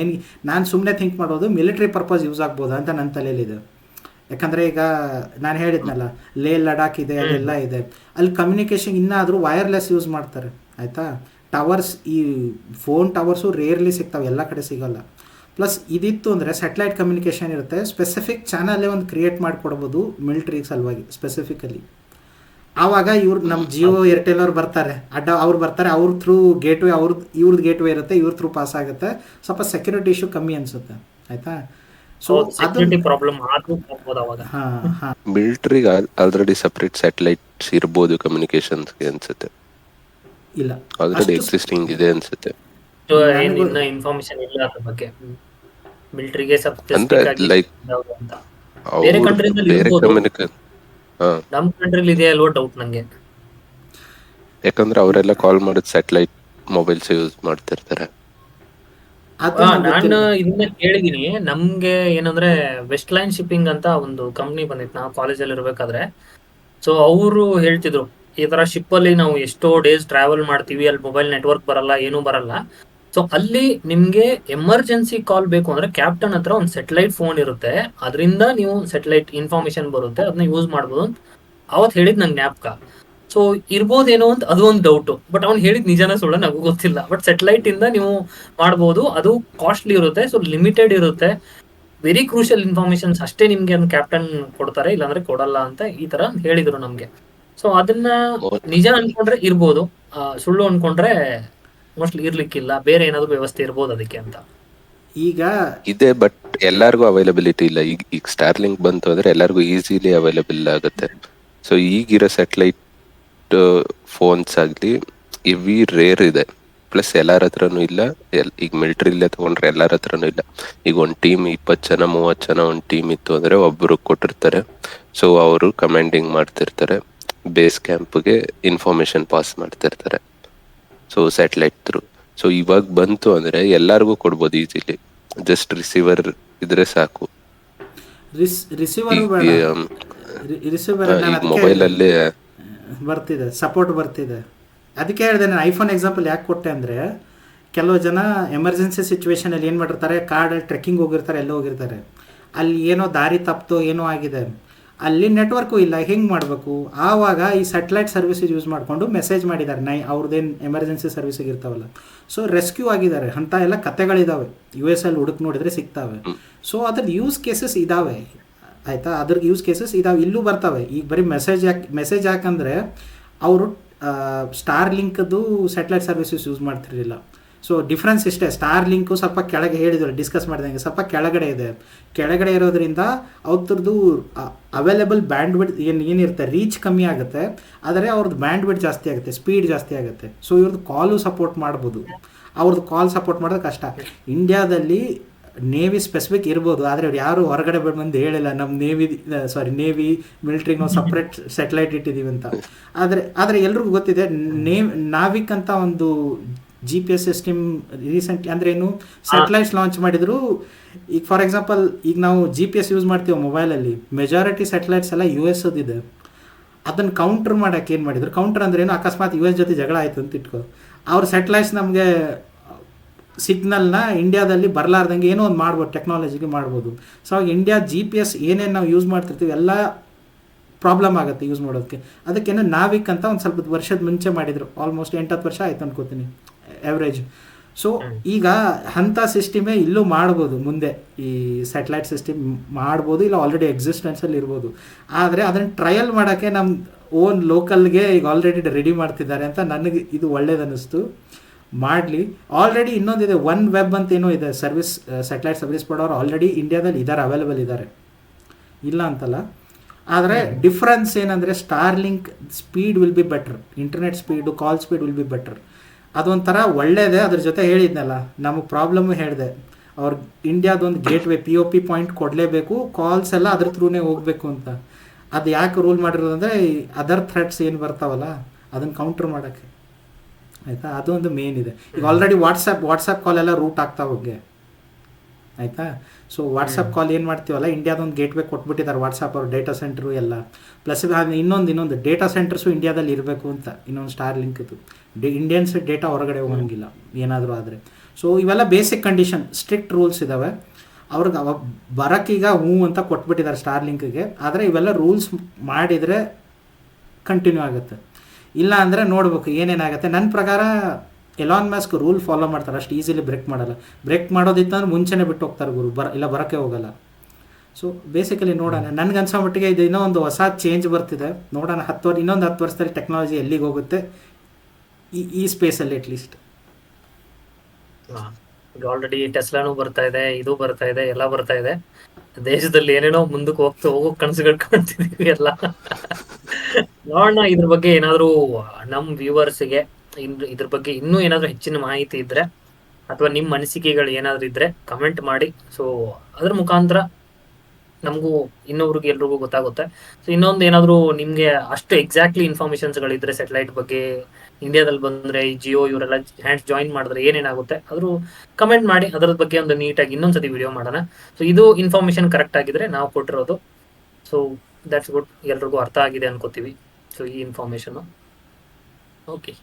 ನಾನು ಸುಮ್ಮನೆ ಥಿಂಕ್ ಮಾಡೋದು ಮಿಲಿಟ್ರಿ ಪರ್ಪಸ್ ಯೂಸ್ ಆಗ್ಬೋದಾ ಅಂತ ನನ್ನ ತಲೆಯಲ್ಲಿದೆ. ಯಾಕಂದರೆ ಈಗ ನಾನು ಹೇಳಿದ್ನಲ್ಲ, ಲಡಾಖ್ ಇದೆ, ಅದೆಲ್ಲ ಇದೆ, ಅಲ್ಲಿ ಕಮ್ಯುನಿಕೇಷನ್ ಇನ್ನಾದರೂ ವೈರ್ಲೆಸ್ ಯೂಸ್ ಮಾಡ್ತಾರೆ, ಆಯಿತಾ. ಟವರ್ಸ್, ಈ ಫೋನ್ ಟವರ್ಸು ರೇರ್ಲಿ ಸಿಗ್ತಾವೆ, ಎಲ್ಲ ಕಡೆ ಸಿಗೋಲ್ಲ. ಪ್ಲಸ್ ಇದಿತ್ತು ಅಂದರೆ ಸ್ಯಾಟಲೈಟ್ ಕಮ್ಯುನಿಕೇಷನ್ ಇರುತ್ತೆ, ಸ್ಪೆಸಿಫಿಕ್ ಚಾನಲ್ಲೇ ಒಂದು ಕ್ರಿಯೇಟ್ ಮಾಡಿಕೊಡ್ಬೋದು ಮಿಲಿಟ್ರಿಗೆ ಸಲುವಾಗಿ ಸ್ಪೆಸಿಫಿಕಲಿ. ಆವಾಗ ನಮ್ಮ ಜಿಯೋ ಏರ್ಟೆಲ್ ಅವ್ರು ಬರ್ತಾರೆ, ಅವ್ರು ಬರ್ತಾರೆ, ಅವ್ರ ಥ್ರೂ ಗೇಟ್ವೇ, ಇವ್ರದ್ದು ಗೇಟ್ವೇ ಇರುತ್ತೆ, ಇವ್ರ ಥ್ರೂ ಪಾಸ್ ಆಗುತ್ತೆ, ಸ್ವಲ್ಪ ಸೆಕ್ಯೂರಿಟಿ ಇಶ್ಯೂ ಕಮ್ಮಿ ಅನಿಸುತ್ತೆ, ಆಯಿತಾ. ಸೊ ಸೆಕ್ಯೂರಿಟಿ ಪ್ರಾಬ್ಲಮ್ ಅವಾಗ. ಮಿಲಿಟರಿಗೆ ಆಲ್ರೆಡಿ ಸಪರೇಟ್ ಸ್ಯಾಟಲೈಟ್ಸ್ ಇರ್ಬೋದು ಕಮ್ಯುನಿಕೇಶನ್ಸ್ಗೆ ಅನ್ಸುತ್ತೆ, ಇಲ್ಲ ಆಲ್ರೆಡಿ ಎಕ್ಸಿಸ್ಟಿಂಗ್ ಇದೆ ಅನ್ಸುತ್ತೆ. ಇನ್ಫಾರ್ಮೇಶನ್ ಇಲ್ಲ ಅದ್ರ ಬಗ್ಗೆ ಮಿಲಿಟರಿಗೆ. ಅಂದ್ರೆ ಲೈಕ್ ಬೇರೆ ಕಂಟ್ರಿಯಲ್ಲಿ ಬೇರೆ ಇರ್ಬೋದು, ಕಮ್ಯುನಿಕೇಶನ್ ನಮ್ಮ ಕಂಟ್ರಿಲಿ ಇದೆ ಅಲ್ವಾ ಡೌಟ್ ನಂಗೆ. ಯಾಕಂದ್ರೆ ಅವರೆಲ್ಲ ಕಾಲ್ ಮಾಡೋದು ಸ್ಯಾಟಲೈಟ್ ಮೊಬೈಲ್ಸ್ ಯೂಸ್ ಮಾಡ್ತಿರ್ತಾರೆ. ನಾನು ಇದನ್ನ ಕೇಳಿದೀನಿ. ನಮ್ಗೆ ಏನಂದ್ರೆ ವೆಸ್ಟ್ ಲೈನ್ ಶಿಪ್ಪಿಂಗ್ ಅಂತ ಒಂದು ಕಂಪ್ನಿ ಬಂದಿತ್ತು ನಾವು ಕಾಲೇಜಲ್ಲಿ ಇರ್ಬೇಕಾದ್ರೆ. ಸೊ ಅವರು ಹೇಳ್ತಿದ್ರು, ಈ ತರ ಶಿಪ್ ಅಲ್ಲಿ ನಾವು ಎಷ್ಟೋ ಡೇಸ್ ಟ್ರಾವೆಲ್ ಮಾಡ್ತೀವಿ, ಅಲ್ಲಿ ಮೊಬೈಲ್ ನೆಟ್ವರ್ಕ್ ಬರಲ್ಲ, ಏನೂ ಬರಲ್ಲ. ಸೊ ಅಲ್ಲಿ ನಿಮ್ಗೆ ಎಮರ್ಜೆನ್ಸಿ ಕಾಲ್ ಬೇಕು ಅಂದ್ರೆ ಕ್ಯಾಪ್ಟನ್ ಹತ್ರ ಒಂದು ಸೆಟಲೈಟ್ ಫೋನ್ ಇರುತ್ತೆ, ಅದರಿಂದ ನೀವು ಸೆಟಲೈಟ್ ಇನ್ಫಾರ್ಮೇಶನ್ ಬರುತ್ತೆ, ಅದನ್ನ ಯೂಸ್ ಮಾಡ್ಬೋದು ಅಂತ ಅವತ್ತು ಹೇಳಿದ್ ನಂಗೆ ಜ್ಞಾಪಕ. ಸೊ ಇರ್ಬೋದೇನೋ ಅಂತ ಅದು ಒಂದು ಡೌಟು. ಬಟ್ ಅವ್ನು ಹೇಳಿದ್ ನಿಜಾನ ಸುಳ್ಳ ನನಗೂ ಗೊತ್ತಿಲ್ಲ. ಬಟ್ ಸೆಟಲೈಟ್ ಇಂದ ನೀವು ಮಾಡ್ಬೋದು, ಅದು ಕಾಸ್ಟ್ಲಿ ಇರುತ್ತೆ, ಸೊ ಲಿಮಿಟೆಡ್ ಇರುತ್ತೆ, ವೆರಿ ಕ್ರೂಷಿಯಲ್ ಇನ್ಫಾರ್ಮೇಶನ್ಸ್ ಅಷ್ಟೇ ನಿಮ್ಗೆ ಒಂದು ಕ್ಯಾಪ್ಟನ್ ಕೊಡ್ತಾರೆ, ಇಲ್ಲಾಂದ್ರೆ ಕೊಡಲ್ಲ ಅಂತ ಈ ತರ ಹೇಳಿದ್ರು ನಮ್ಗೆ. ಸೊ ಅದನ್ನ ನಿಜ ಅನ್ಕೊಂಡ್ರೆ ಇರ್ಬೋದು, ಸುಳ್ಳು ಅನ್ಕೊಂಡ್ರೆ ಮೋಸ್ಟ್ಲಿ ಇರ್ಲಿಕ್ಕಿಲ್ಲ, ಬೇರೆ ಏನಾದ್ರು ವ್ಯವಸ್ಥೆ ಇರ್ಬೋದು ಅದಕ್ಕೆ ಅಂತ. ಈಗ ಇದೆ, ಬಟ್ ಎಲ್ಲಾರ್ಗು ಅವೈಲಬಿಲಿಟಿ ಇಲ್ಲ. ಈಗ ಸ್ಟಾರ್ಲಿಂಕ್ ಬಂತು ಅಂದ್ರೆ ಎಲ್ಲಾರ್ಗು ಈಸಿಲಿ ಅವೈಲಬಲ್ ಆಗುತ್ತೆ. ಸೊ ಈಗಿರೋ ಸ್ಯಾಟಲೈಟ್ ಫೋನ್ಸ್ ಆಗ್ಲಿ ಇವಿ ರೇರ್ ಇದೆ, ಪ್ಲಸ್ ಎಲ್ಲಾರ ಹತ್ರನೂ ಇಲ್ಲ. ಈಗ ಮಿಲಿಟರಿಲೇ ತಗೊಂಡ್ರೆ ಎಲ್ಲಾರ ಹತ್ರನೂ ಇಲ್ಲ. ಈಗ ಒಂದ್ ಟೀಮ್ 20 ಜನ 30 ಜನ ಒಂದ್ ಟೀಮ್ ಇತ್ತು ಅಂದ್ರೆ ಒಬ್ರು ಕೊಟ್ಟಿರ್ತಾರೆ. ಸೊ ಅವರು ಕಮಾಂಡಿಂಗ್ ಮಾಡ್ತಿರ್ತಾರೆ, ಬೇಸ್ ಕ್ಯಾಂಪ್ಗೆ ಇನ್ಫಾರ್ಮೇಶನ್ ಪಾಸ್ ಮಾಡ್ತಿರ್ತಾರೆ, ಸೊ ಸ್ಯಾಟಲೈಟ್ ಥ್ರೂ. ಸೊ ಇವಾಗ ಬಂತು ಅಂದ್ರೆ ಎಲ್ಲಾರ್ಗು ಕೊಡ್ಬೋದು ಈಸಿಲಿ, ಜಸ್ಟ್ ರಿಸೀವರ್ ಇದ್ರೆ ಸಾಕು. ಈಗ ಮೊಬೈಲ್ ಅಲ್ಲಿ ಬರ್ತಿದೆ, ಸಪೋರ್ಟ್ ಬರ್ತಿದೆ. ಅದಕ್ಕೆ ಹೇಳಿದೆ ನಾನು ಐಫೋನ್ ಎಕ್ಸಾಂಪಲ್ ಯಾಕೆ ಕೊಟ್ಟೆ ಅಂದರೆ, ಕೆಲವು ಜನ ಎಮರ್ಜೆನ್ಸಿ ಸಿಚುವೇಶನಲ್ಲಿ ಏನು ಮಾಡಿರ್ತಾರೆ, ಕಾಡಲ್ಲಿ ಟ್ರೆಕ್ಕಿಂಗ್ ಹೋಗಿರ್ತಾರೆ, ಎಲ್ಲೋ ಹೋಗಿರ್ತಾರೆ, ಅಲ್ಲಿ ಏನೋ ದಾರಿ ತಪ್ಪಿತು, ಏನೋ ಆಗಿದೆ, ಅಲ್ಲಿ ನೆಟ್ವರ್ಕು ಇಲ್ಲ, ಹೆಂಗೆ ಮಾಡಬೇಕು? ಆವಾಗ ಈ ಸ್ಯಾಟಲೈಟ್ ಸರ್ವಿಸಸ್ ಯೂಸ್ ಮಾಡಿಕೊಂಡು ಮೆಸೇಜ್ ಮಾಡಿದ್ದಾರೆ, ಅವ್ರದ್ದೇನು ಎಮರ್ಜೆನ್ಸಿ ಸರ್ವಿಸಿಗೆ ಇರ್ತಾವಲ್ಲ, ಸೊ ರೆಸ್ಕ್ಯೂ ಆಗಿದ್ದಾರೆ ಅಂತ ಎಲ್ಲ ಕತೆಗಳಿದ್ದಾವೆ. US ಅಲ್ಲಿ ಹುಡುಕ್ ನೋಡಿದರೆ ಸಿಗ್ತವೆ. ಸೊ ಅದ್ರದ್ದು ಯೂಸ್ ಕೇಸಸ್ ಇದ್ದಾವೆ, ಆಯಿತಾ. ಅದ್ರದ್ದು ಯೂಸ್ ಕೇಸಸ್ ಇದಾವೆ, ಇಲ್ಲೂ ಬರ್ತವೆ. ಈಗ ಬರೀ ಮೆಸೇಜ್ ಯಾಕಂದರೆ ಅವರು ಸ್ಟಾರ್ ಲಿಂಕ್ದು ಸ್ಯಾಟಲೈಟ್ ಸರ್ವಿಸಸ್ ಯೂಸ್ ಮಾಡ್ತಿರಲಿಲ್ಲ. ಸೊ ಡಿಫ್ರೆನ್ಸ್ ಇಷ್ಟೇ, ಸ್ಟಾರ್ ಲಿಂಕು ಸ್ವಲ್ಪ ಕೆಳಗೆ ಹೇಳಿದ್ರು, ಡಿಸ್ಕಸ್ ಮಾಡಿದಂಗೆ ಸ್ವಲ್ಪ ಕೆಳಗಡೆ ಇದೆ. ಕೆಳಗಡೆ ಇರೋದ್ರಿಂದ ಅವ್ರದ್ದು ಅವೈಲೇಬಲ್ ಬ್ಯಾಂಡ್ ವಿಡ್ತ್ ಏನಿರುತ್ತೆ, ರೀಚ್ ಕಮ್ಮಿ ಆಗುತ್ತೆ, ಆದರೆ ಅವ್ರದ್ದು ಬ್ಯಾಂಡ್ ವಿಡ್ತ್ ಜಾಸ್ತಿ ಆಗುತ್ತೆ, ಸ್ಪೀಡ್ ಜಾಸ್ತಿ ಆಗುತ್ತೆ. ಸೊ ಇವ್ರದ್ದು ಕಾಲು ಸಪೋರ್ಟ್ ಮಾಡ್ಬೋದು, ಅವ್ರದ್ದು ಕಾಲ್ ಸಪೋರ್ಟ್ ಮಾಡೋದು ಕಷ್ಟ. ಇಂಡಿಯಾದಲ್ಲಿ ನೇವಿ ಸ್ಪೆಸಿಫಿಕ್ ಇರ್ಬೋದು, ಆದರೆ ಅವ್ರು ಯಾರು ಹೊರಗಡೆ ಬಂದು ಹೇಳಿಲ್ಲ ನಮ್ಮ ನೇವಿ ಮಿಲಿಟ್ರಿಗೆ ನಾವು ಸಪ್ರೇಟ್ ಸ್ಯಾಟಲೈಟ್ ಇಟ್ಟಿದ್ದೀವಿ ಅಂತ. ಆದರೆ ಎಲ್ರಿಗೂ ಗೊತ್ತಿದೆ, ನಾವಿಕ್ ಅಂತ ಒಂದು GPS ಸಿಸ್ಟಮ್ ರೀಸೆಂಟ್ಲಿ, ಅಂದರೆ ಏನು ಸ್ಯಾಟಲೈಟ್ಸ್ ಲಾಂಚ್ ಮಾಡಿದ್ರು. ಈಗ ಫಾರ್ ಎಕ್ಸಾಂಪಲ್, ಈಗ ನಾವು GPS ಯೂಸ್ ಮಾಡ್ತೀವಿ ಮೊಬೈಲಲ್ಲಿ, ಮೆಜಾರಿಟಿ ಸ್ಯಾಟಲೈಟ್ಸ್ ಎಲ್ಲ US ಇದೆ. ಅದನ್ನು ಕೌಂಟರ್ ಮಾಡೋಕ್ಕೆ ಏನು ಮಾಡಿದ್ರು, ಕೌಂಟರ್ ಅಂದ್ರೆ ಏನು, ಅಕಸ್ಮಾತ್ US ಜೊತೆ ಜಗಳ ಆಯಿತು ಅಂತ ಇಟ್ಕೋ, ಅವ್ರ ಸ್ಯಾಟಲೈಟ್ಸ್ ನಮಗೆ ಸಿಗ್ನಲ್ನ ಇಂಡಿಯಾದಲ್ಲಿ ಬರಲಾರ್ದಂಗೆ ಏನೋ ಒಂದು ಮಾಡ್ಬೋದು, ಟೆಕ್ನಾಲಜಿಗೆ ಮಾಡ್ಬೋದು. ಸೊ ಅವಾಗ ಇಂಡಿಯಾ GPS ಏನೇನು ನಾವು ಯೂಸ್ ಮಾಡ್ತಿರ್ತೀವಿ ಎಲ್ಲ ಪ್ರಾಬ್ಲಮ್ ಆಗುತ್ತೆ ಯೂಸ್ ಮಾಡೋದಕ್ಕೆ. ಅದಕ್ಕೇನು ನಾವಿಕ್ ಅಂತ ಒಂದು ಸ್ವಲ್ಪ ವರ್ಷದ ಮುಂಚೆ ಮಾಡಿದರು, ಆಲ್ಮೋಸ್ಟ್ 8-10 ವರ್ಷ ಆಯ್ತು ಅನ್ಕೋತೀನಿ ಎವ್ರೇಜ್. ಸೊ ಈಗ ಅಂಥ ಸಿಸ್ಟಮೇ ಇಲ್ಲೂ ಮಾಡ್ಬೋದು, ಮುಂದೆ ಈ ಸ್ಯಾಟಲೈಟ್ ಸಿಸ್ಟಮ್ ಮಾಡ್ಬೋದು, ಇಲ್ಲ ಆಲ್ರೆಡಿ ಎಕ್ಸಿಸ್ಟೆನ್ಸಲ್ಲಿ ಇರ್ಬೋದು. ಆದರೆ ಅದನ್ನು ಟ್ರಯಲ್ ಮಾಡೋಕ್ಕೆ ನಮ್ಮ ಓನ್ ಲೋಕಲ್ಗೆ ಈಗ ಆಲ್ರೆಡಿ ರೆಡಿ ಮಾಡ್ತಿದ್ದಾರೆ ಅಂತ ನನಗೆ ಇದು ಒಳ್ಳೇದು ಅನ್ನಿಸ್ತು. ಮಾಡಲಿ. ಆಲ್ರೆಡಿ ಇನ್ನೊಂದಿದೆ, ಒನ್ ವೆಬ್ ಅಂತ ಏನೋ ಇದೆ ಸರ್ವಿಸ್, ಸ್ಯಾಟಲೈಟ್ ಸರ್ವಿಸ್ ಕೊಡೋರು ಆಲ್ರೆಡಿ ಇಂಡಿಯಾದಲ್ಲಿ ಇದ್ದಾರೆ, ಅವೈಲೇಬಲ್ ಇದ್ದಾರೆ, ಇಲ್ಲ ಅಂತಲ್ಲ. ಆದರೆ ಡಿಫ್ರೆನ್ಸ್ ಏನಂದರೆ, star link speed will be better, internet speed, call speed will be better. ಅದೊಂಥರ ಒಳ್ಳೆಯದೇ. ಅದ್ರ ಜೊತೆ ಹೇಳಿದ್ನಲ್ಲ, ನಮಗೆ ಪ್ರಾಬ್ಲಮ್ಮು ಹೇಳಿದೆ, ಅವ್ರ ಇಂಡಿಯಾದೊಂದು ಗೇಟ್ವೇ POP ಪಾಯಿಂಟ್ ಕೊಡಲೇಬೇಕು, ಕಾಲ್ಸ್ ಎಲ್ಲ ಅದ್ರ ಥ್ರೂನೇ ಹೋಗಬೇಕು ಅಂತ. ಅದು ಯಾಕೆ ರೂಲ್ ಮಾಡಿರೋದಂದರೆ, ಅದರ್ ಥ್ರೆಟ್ಸ್ ಏನು ಬರ್ತಾವಲ್ಲ ಅದನ್ನು ಕೌಂಟ್ರ್ ಮಾಡೋಕ್ಕೆ. ಆಯಿತಾ, ಅದೊಂದು ಮೇನ್ ಇದೆ. ಈಗ ಆಲ್ರೆಡಿ ವಾಟ್ಸಪ್ ಕಾಲ್ ಎಲ್ಲ ರೂಟ್ ಆಗ್ತಾ ಹೋಗಿ ಆಯಿತಾ. ಸೊ ವಾಟ್ಸಪ್ ಕಾಲ್ ಏನು ಮಾಡ್ತೀವಲ್ಲ, ಇಂಡಿಯಾದೊಂದು ಗೇಟ್ವೇ ಕೊಟ್ಬಿಟ್ಟಿದ್ದಾರೆ ವಾಟ್ಸಪ್ ಅವ್ರ ಡೇಟಾ ಸೆಂಟ್ರು ಎಲ್ಲ. ಪ್ಲಸ್ ಇನ್ನೊಂದು ಡೇಟಾ ಸೆಂಟರ್ಸು ಇಂಡಿಯಾದಲ್ಲಿ ಇರಬೇಕು ಅಂತ, ಇನ್ನೊಂದು ಸ್ಟಾರ್ ಲಿಂಕ್ದು. ಇಂಡಿಯನ್ಸ್ ಡೇಟಾ ಹೊರಗಡೆ ಹೋಗೋಂಗಿಲ್ಲ ಏನಾದರೂ ಆದರೆ. ಸೊ ಇವೆಲ್ಲ ಬೇಸಿಕ್ ಕಂಡೀಷನ್, ಸ್ಟ್ರಿಕ್ಟ್ ರೂಲ್ಸ್ ಇದ್ದಾವೆ. ಅವ್ರಿಗೆ ಬರೋಕ್ಕೀಗ ಹ್ಞೂ ಅಂತ ಕೊಟ್ಬಿಟ್ಟಿದ್ದಾರೆ ಸ್ಟಾರ್ ಲಿಂಕ್ಗೆ. ಆದರೆ ಇವೆಲ್ಲ ರೂಲ್ಸ್ ಮಾಡಿದರೆ ಕಂಟಿನ್ಯೂ ಆಗುತ್ತೆ, ಇಲ್ಲ ಅಂದರೆ ನೋಡ್ಬೇಕು ಏನೇನಾಗುತ್ತೆ. ನನ್ನ ಪ್ರಕಾರ ಎಲಾನ್ ಮಸ್ಕ್ ರೂಲ್ ಫಾಲೋ ಮಾಡ್ತಾರೆ, ಅಷ್ಟು ಈಸಿಲಿ ಬ್ರೇಕ್ ಮಾಡಲ್ಲ. ಬ್ರೇಕ್ ಮಾಡೋದಿತ್ತಂದ್ರೆ ಮುಂಚೆನೇ ಬಿಟ್ಟು ಹೋಗ್ತಾರೆ ಗುರು, ಇಲ್ಲ ಬರೋಕ್ಕೆ ಹೋಗಲ್ಲ. ಸೊ ಬೇಸಿಕಲಿ ನೋಡೋಣ, ನನಗೆ ಅನ್ಸೋ ಮಟ್ಟಿಗೆ ಇದು ಇನ್ನೂ ಒಂದು ಹೊಸ ಚೇಂಜ್ ಬರ್ತಿದೆ. ನೋಡೋಣ ಇನ್ನೊಂದು 10 ವರ್ಷದಲ್ಲಿ ಟೆಕ್ನಾಲಜಿ ಎಲ್ಲಿಗೆ ಹೋಗುತ್ತೆ ಈ ಸ್ಪೇಸಲ್ಲಿ ಅಟ್ಲೀಸ್ಟ್. ಈಗ ಆಲ್ರೆಡಿ ಟೆಸ್ಲಾನು ಬರ್ತಾ ಇದೆ, ಇದು ಬರ್ತಾ ಇದೆ, ಎಲ್ಲ ಬರ್ತಾ ಇದೆ. ದೇಶದಲ್ಲಿ ಏನೇನೋ ಮುಂದಕ್ಕೆ ಹೋಗೋ ಕನಸುಗಳು ಕಾಣ್ತಿದೀವಿ ಎಲ್ಲ. ನೋಡೋಣ ಇದ್ರ ಬಗ್ಗೆ ಏನಾದ್ರು ನಮ್ ವ್ಯೂವರ್ಸ್ಗೆ ಇದ್ರ ಬಗ್ಗೆ ಇನ್ನೂ ಏನಾದ್ರು ಹೆಚ್ಚಿನ ಮಾಹಿತಿ ಇದ್ರೆ ಅಥವಾ ನಿಮ್ಮ ಅನಿಸಿಕೆಗಳು ಏನಾದ್ರು ಇದ್ರೆ ಕಮೆಂಟ್ ಮಾಡಿ. ಸೊ ಅದ್ರ ಮುಖಾಂತರ ನಮಗೂ ಇನ್ನೊಬ್ರಿಗೆ ಎಲ್ರಿಗೂ ಗೊತ್ತಾಗುತ್ತೆ. ಸೊ ಇನ್ನೊಂದು ಏನಾದ್ರು ನಿಮ್ಗೆ ಅಷ್ಟು ಎಕ್ಸಾಕ್ಟ್ಲಿ ಇನ್ಫಾರ್ಮೇಶನ್ಸ್ಗಳಿದ್ರೆ ಸ್ಯಾಟಲೈಟ್ ಬಗ್ಗೆ, ಇಂಡಿಯಾದಲ್ಲಿ ಬಂದ್ರೆ ಈ ಜಿಯೋ ಇವರೆಲ್ಲ ಹ್ಯಾಂಡ್ಸ್ ಜಾಯಿನ್ ಮಾಡಿದ್ರೆ ಏನೇನಾಗುತ್ತೆ ಅದ್ರ ಕಮೆಂಟ್ ಮಾಡಿ. ಅದ್ರ ಬಗ್ಗೆ ಒಂದು ನೀಟಾಗಿ ಇನ್ನೊಂದ್ಸತಿ ವಿಡಿಯೋ ಮಾಡೋಣ. ಸೊ ಇದು ಇನ್ಫಾರ್ಮೇಶನ್ ಕರೆಕ್ಟ್ ಆಗಿದ್ರೆ ನಾವು ಕೊಟ್ಟಿರೋದು. ಸೊ ದಟ್ಸ್ ಗುಡ್, ಎಲ್ರಿಗೂ ಅರ್ಥ ಆಗಿದೆ ಅನ್ಕೋತೀವಿ. ಸೊ ಈ ಇನ್ಫಾರ್ಮೇಶನ್ ಓಕೆ.